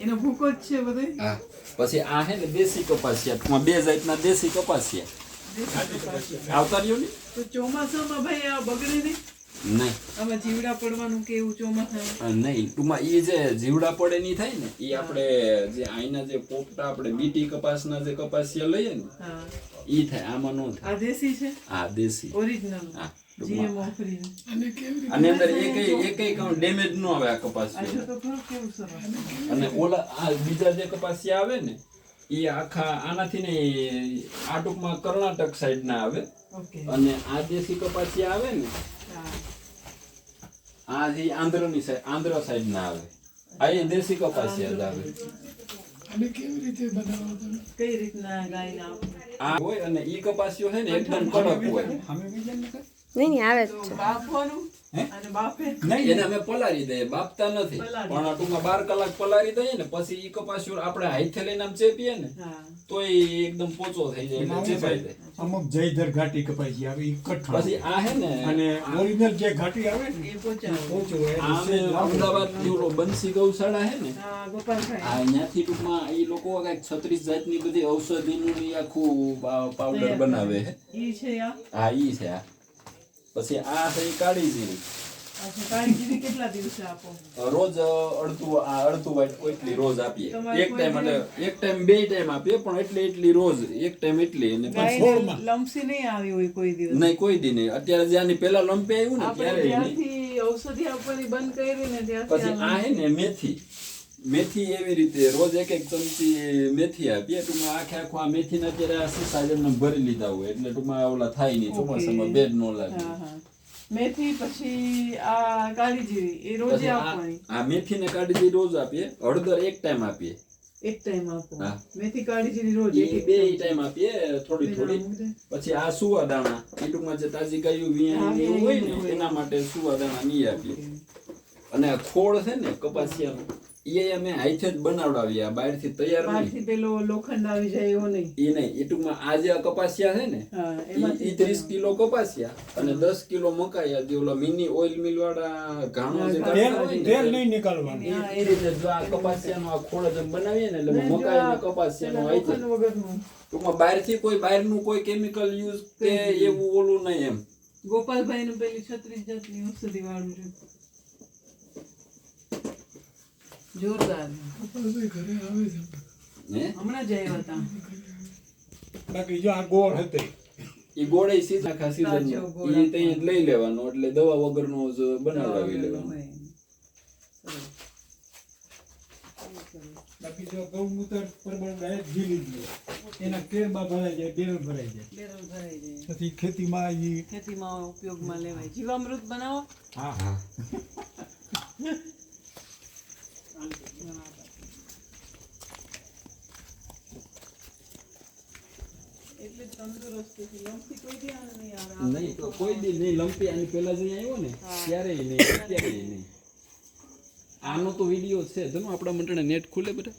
એનો ભૂકો જ છે બધે. હા પછી આ હે ને દેશી કપાસિયા, ટૂંકમાં બે જાતના દેશી કપાસિયા આવતા રહ્યો ને. તો ચોમાસામાં ભાઈ આ બગડે નહીં? નહીં આમાં જીવડા પડવાનું કે એવું ચોમાસામાં? નહીં, ટૂંકમાં એ જે જીવડા પડે ની થાય ને એ આપણે જે આઈના જે પોપટા આપણે બીટી કપાસના જે કપાસિયા લઈએ ને હા ઈ થાય, આમાં નો થાય. આ દેશી છે? હા દેશી ઓરિજિનલ. હા જીએમઓ ફ્રી. અને અંદર એકેય કાઉન્ટ ડેમેજ નો આવે આ કપાસિયા. આ તો ખરું કેવું સરસ. અને ઓલા આ બીજા જે કપાસિયા આવે ને એ આખા આનાથી ને આ ટૂંકમાં કર્ણાટક સાઈડ ના આવે. ઓકે. અને આ દેશી કપાસિયા આવે ને હા. આ જે આંધ્રની સાઈડ, આંધ્ર સાઈડ ના આવે. આ એ દેશી કપાસિયા જ આવે. અને કેવી રીતે બનાવો તમે? કઈ રીતના ગાયના આ હોય અને ઈ કપાસિયો છે ને એકદમ કડક હોય. નહીં આવે જ છે. બાફવાનું અને બાફે નહીં, એને અમે પલાળી દઈએ, બાફતા નથી. પણ ટૂંકમાં 12 કલાક પલાળી દઈએ ને પછી ઈ કપાસિયો આપણે હાથે લઈને આમ ચેપીએ ને હા તો એ એકદમ પોચો થઈ જાય એટલે ચેપાઈ જાય. અમુક જયધર ઘાટી કપાસી આવે ઈ કઠણ. પછી આ હે ને અને ઓરિજિનલ જે ઘાટી આવે ને એ પોચા ઓછું હોય આ અમે અમદાવાદ ની ઓલો બંસી ગૌશાળા હે ને હા ગોપાલભાઈ આ અહીંયાથી ટૂંકમાં એ લોકો કઈક 36 જાતની બધી ઔષધિનું ઈ આખું પાવડર બનાવે હે. ઈ છે આ. હા ઈ છે આ. પછી આ છે ઈ કાળી જીરી. અચ્છા કાળી જીરી કેટલા દિવસે આપો? રોજ અડધું વાટ એટલી રોજ આપીએ. તમારે એક ટાઈમ એટલે એક ટાઈમ બે ટાઈમ આપીએ પણ એટલી રોજ એક ટાઈમ એટલી. અને ગાયને લમ્સી નહીં આવી હોય કોઈ દિવસ? નહીં કોઈ દી નહીં. અત્યારે જે આની પેલા લંપે આવ્યું ને આપણે ત્યારે નહીં. જ્યારથી ઔષધિ આપવાની બંધ કરી ને પછી ત્યારથી આ હે ને મેથી એવી રીતે રોજ એક ચમચી મેથી આપીએ. ટૂંકમાં આખું આ મેથીના અત્યારે આ સીસા જેમને ભરી લીધા હોય એટલે ટૂંકમાં ઓલા થાય નહીં, ચોમાસામાં બેડ નો લાગે. હા હા મેથી પછી આ કાળી જીરી એ રોજે પછી આપવાની? આ મેથી ને કાળી જીરી રોજ આપીએ. હળદર એક ટાઈમ આપીએ. એક ટાઈમ આપો. હા. મેથી કાળી જીરી રોજ એ બે ટાઈમ આપીએ થોડી. પછી આ સુવા દાણા એ ટૂંકમાં જે તાજી ગાયું વિયાણી એવું હોય ને એના માટે સુવા દાણા નહીં આપીએ. અને આ ખોળ છે ને કપાસિયાનો એ અમે હાથે જ બનાવડાવીએ, આ બહારથી તૈયાર નહીં. બહારથી પેલો લોખંડ આવી જાય એવો નહીં? એ નહીં, એ ટૂંકમાં આ જે કપાસિયા છે ને હા એ એમાંથી 30 કિલો કપાસિયા અને 10 કિલો મકાઈ, જે ઓલા મિની ઓઇલ મિલ વાળા ઘાણો જે કાઢતા હોય ને તેલ નહીં નીકળવાનું. એ રીતે જો આ કપાસિયાનો આ ખોળ જેમ બનાવીએ ને એટલે મકાઈ અને કપાસિયાનો આવી જાય. લોખંડ વગરનું. ટૂંકમાં બહારનું કોઈ કેમિકલ યુઝ કે એવું ઓલું નહીં એમ. ગોપાલભાઈ નું પેલી 36 જાતની ઔષધિ વાળું છે જોરદાર. ઘરે આવે છે. હે હમણાં જ આવ્યા હતા. બાકી જો આ ગોળ હતો એ ગોળે સીઝન આખા તાજો સીઝન ગોળ એ તઈ જ લઈ લેવાનો એટલે દવા વગરનો જ બનાવડાવી લેવાનો. બાકી જો ગૌમૂત્ર પ્રમાણ ડાયરેક્ટ ઝીલી દઈએ એના કેરમાં ભરાઈ જાય, બેરલ ભરાઈ જાય. બેરલ ભરાઈ જાય. પછી ખેતીમાં ઈ ખેતીમાં ઉપયોગમાં લેવાય. જીવામૃત બનાવો? હા હા એટલે તંદુરસ્ત છે. લંપી કોઈ દી આને નહીં આવે. નહીં તો કોઈ દી નહીં. લંપી આની પહેલા જે આવ્યો ને ત્યારે નહીં, અત્યારે નહીં. આનો તો વિડીયો છે. જો આપણા મંડળે નેટ ખુલે બધા.